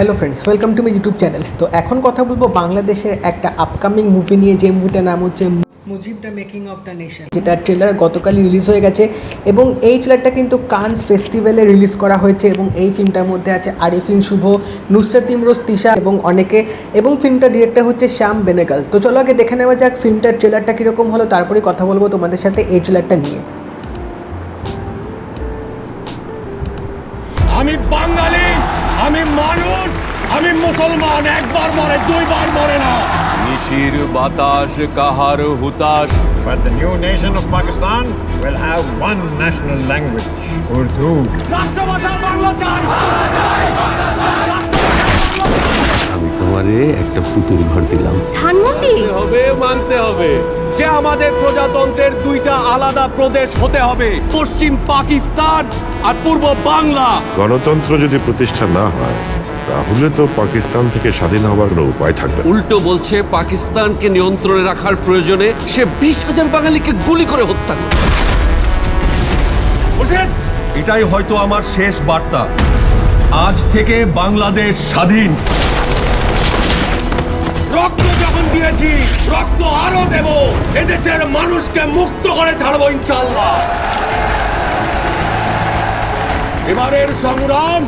Hello friends, welcome to my YouTube channel. তো এখন কথা বলবো বাংলাদেশের একটা আপকামিং মুভি নিয়ে, যে মুভিটার নাম হচ্ছে Mujib the making of the nation, যেটা ট্রেলার গতকালই রিলিজ হয়ে গেছে এবং এই ট্রেলারটা কিন্তু কানস ফেস্টিভ্যালে রিলিজ করা হয়েছে এবং এই ফিল্মটার মধ্যে আছে আরিফিন শুভ, নুসরাত ইমরোজ তিশা এবং অনেকে, এবং ফিল্মটার ডিরেক্টর হচ্ছে শ্যাম বেনেগল। তো চলো আগে দেখে নেওয়া যাক ফিল্মটার ট্রেলারটা কীরকম হলো, তারপরে কথা বলবো তোমাদের সাথে এই ট্রেলারটা নিয়ে। আমি বাঙালি, আমি মানুষ, আমি মুসলমান, একবার মরে দুইবার মরে না। নিশির বাতাস কাহার হুতাশ। But the new nation of Pakistan will have one national language, Urdu. রাষ্ট্রভাষা বাংলা চাই। আমি তোমারে একটা পুতুল ঘর দিলাম। ধানমন্ডি হবে মানতে হবে যে আমাদের প্রজাতন্ত্রের দুইটা আলাদা প্রদেশ হতে হবে, পশ্চিম পাকিস্তান আর পূর্ব বাংলা। গণতন্ত্র যদি প্রতিষ্ঠা না হয় তাহলে তো পাকিস্তান থেকে স্বাধীন হওয়ার কোনো উপায় থাকবে না। উল্টো বলছে পাকিস্তানকে নিয়ন্ত্রণে রাখার প্রয়োজনে সে 20,000 বাঙালিকে গুলি করে হত্যা করে। এটাই হয়তো আমার শেষ বার্তা। আজ থেকে বাংলাদেশ স্বাধীন। রক্ত যখন দিয়েছি, রক্ত আরো দেব। এদেশের মানুষকে মুক্ত করে ছাড়বো ইনশাআল্লাহ। এবারের সংগ্রাম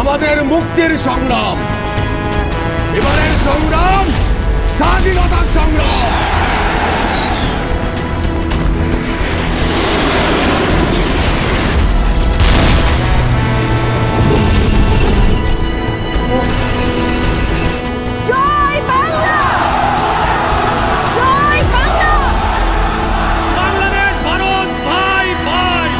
আমাদের মুক্তির সংগ্রাম, এবারের সংগ্রাম স্বাধীনতার সংগ্রাম। জয় বাংলা, জয় বাংলা। বাংলাদেশ ভারত ভাই ভাই।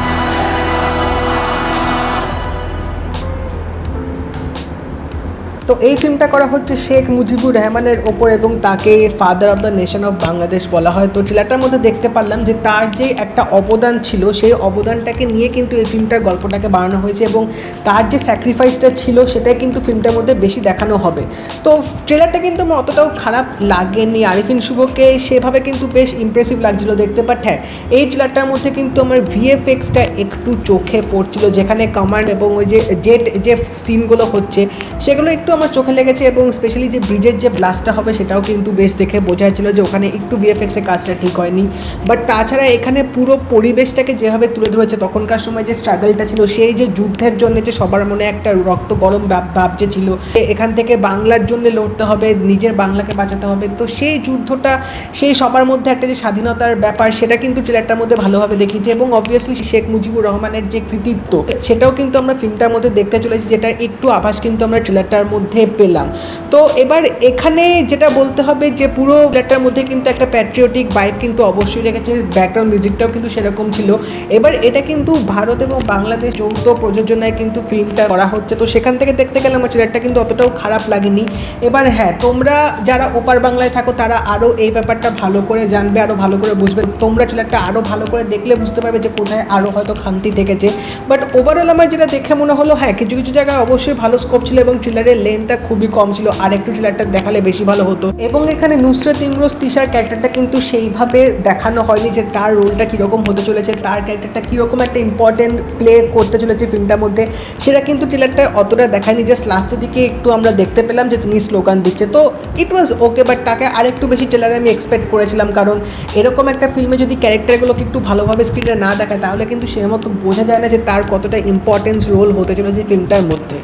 তো এই ফিল্মটা করা হচ্ছে শেখ মুজিবুর রহমানের ওপর এবং তাকে father of the nation of Bangladesh বলা হয়। তো ট্রেলারটার মধ্যে দেখতে পারলাম যে তার যে একটা অবদান ছিল, সেই অবদানটাকে নিয়ে কিন্তু এই ফিল্মটার গল্পটাকে বানানো হয়েছে এবং তার যে স্যাক্রিফাইসটা ছিল সেটাই কিন্তু ফিল্মটার মধ্যে বেশি দেখানো হবে। তো ট্রেলারটা কিন্তু আমার অতটাও খারাপ লাগেনি। আরিফিন শুভকে সেভাবে কিন্তু বেশ ইমপ্রেসিভ লাগছিলো দেখতে, বাট হ্যাঁ, এই ট্রেলারটার মধ্যে কিন্তু আমার ভিএফএক্সটা একটু চোখে পড়ছিল, যেখানে কমান্ড এবং ওই যে জেট যে সিনগুলো হচ্ছে সেগুলো একটু আমার চোখে লেগেছে এবং স্পেশালি যে ব্রিজের যে ব্লাস্টটা হবে সেটাও কিন্তু বেশ দেখে বোঝা যাচ্ছিল যে ওখানে একটু ভিএফএক্সের কাজটা ঠিক হয়নি। বাট তাছাড়া এখানে পুরো পরিবেশটাকে যেভাবে তুলে ধরেছে, তখনকার সময় যে স্ট্রাগলটা ছিল, সেই যে যুদ্ধের জন্য যে সবার মনে একটা রক্ত গরম ভাব যে ছিল, এখান থেকে বাংলার জন্য লড়তে হবে, নিজের বাংলাকে বাঁচাতে হবে, তো সেই যুদ্ধটা, সেই সবার মধ্যে একটা যে স্বাধীনতার ব্যাপার, সেটা কিন্তু ট্রেলারটার মধ্যে ভালোভাবে দেখিয়েছে এবং অবভিয়াসলি শেখ মুজিবুর রহমানের যে কৃতিত্ব সেটাও কিন্তু আমরা ফিল্মটার মধ্যে দেখতে চলেছি, যেটা একটু আভাস কিন্তু আমরা ট্রেলারটার মধ্যে পেলাম। তো এবার এখানে যেটা বলতে হবে যে পুরো ট্রেলারটার মধ্যে কিন্তু একটা প্যাট্রিয়টিক ভাইব কিন্তু অবশ্যই রেখেছে, ব্যাকগ্রাউন্ড মিউজিকটাও কিন্তু সেরকম ছিল। এবার এটা কিন্তু ভারত এবং বাংলাদেশ যৌথ প্রযোজনায় কিন্তু ফিল্মটা করা হচ্ছে, তো সেখান থেকে দেখতে গেলে আমার ট্রেলারটা কিন্তু অতটাও খারাপ লাগেনি। এবার হ্যাঁ, তোমরা যারা ওপার বাংলায় থাকো তারা আরও এই ব্যাপারটা ভালো করে জানবে, আরও ভালো করে বুঝবে, তোমরা ট্রেলারটা আরও ভালো করে দেখলে বুঝতে পারবে যে কোথায় আরও হয়তো খামতি থেকেছে। বাট ওভারঅল আমার যেটা দেখে মনে হলো, হ্যাঁ, কিছু কিছু জায়গায় অবশ্যই ভালো স্কোপ ছিল এবং ট্রেলারের লেন্থটা খুবই কম ছিল, আর একটু ট্রেলারটা দেখালে বেশি ভালো হতো। এবং এখানে নুসরাত ইমরোজ তিশার ক্যারেক্টারটা কিন্তু সেইভাবে দেখানো হয়নি যে তার রোলটা কীরকম হতে চলেছে, তার ক্যারেক্টারটা কীরকম একটা ইম্পর্টেন্ট প্লে করতে চলেছে ফিল্মটার মধ্যে, সেটা কিন্তু ট্রেলারটা অতটা দেখায়নি। জাস্ট লাস্টের দিকে একটু আমরা দেখতে পেলাম যে তিনি স্লোগান দিচ্ছে, তো ইট ওয়াজ ওকে। বাট তাকে আরেকটু বেশি ট্রেলারে আমি এক্সপেক্ট করেছিলাম, কারণ এরকম একটা ফিল্মে যদি ক্যারেক্টারগুলোকে একটু ভালোভাবে স্ক্রিনে না দেখায় তাহলে কিন্তু সে মতো বোঝা যায় না যে তার কতটা ইম্পর্টেন্স রোল হতে চলেছে ফিল্মটার মধ্যে।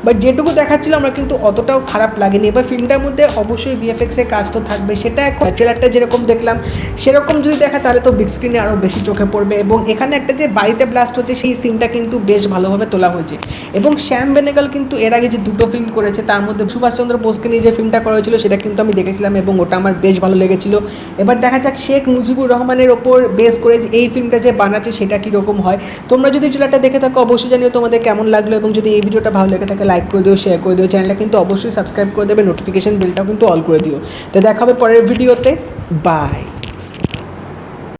বাট যেটুকু দেখাচ্ছিল আমার কিন্তু অতটাও খারাপ লাগেনি। এবার ফিল্মটার মধ্যে অবশ্যই ভিএফএক্সের কাজ তো থাকবে, সেটা ট্রেলারটা যেরকম দেখলাম সেরকম যদি দেখা তাহলে তো বিগ স্ক্রিনে আরও বেশি চোখে পড়বে। এবং এখানে একটা যে বাড়িতে ব্লাস্ট হচ্ছে সেই সিনটা কিন্তু বেশ ভালোভাবে তোলা হয়েছে এবং শ্যাম বেনেগল কিন্তু এর আগে যে দুটো ফিল্ম করেছে তার মধ্যে সুভাষচন্দ্র বোসকে নিয়ে যে ফিল্মটা করা হয়েছিল সেটা কিন্তু আমি দেখেছিলাম এবং ওটা আমার বেশ ভালো লেগেছিল। এবার দেখা যাক শেখ মুজিবুর রহমানের ওপর বেস করে এই ফিল্মটা যে বানাচ্ছে সেটা কীরকম হয়। তোমরা যদি ট্রেলারটা দেখে থাকো অবশ্যই জানিও তোমাদের কেমন লাগলো, এবং যদি এই ভিডিওটা ভালো লেগে থাকে লাইক করে দিও, শেয়ার করে দিও, চ্যানেলটা কিন্তু অবশ্যই সাবস্ক্রাইব করে দেবে, নোটিফিকেশন বেলটাও কিন্তু অল করে দিও। তো দেখা হবে পরের ভিডিওতে, বাই।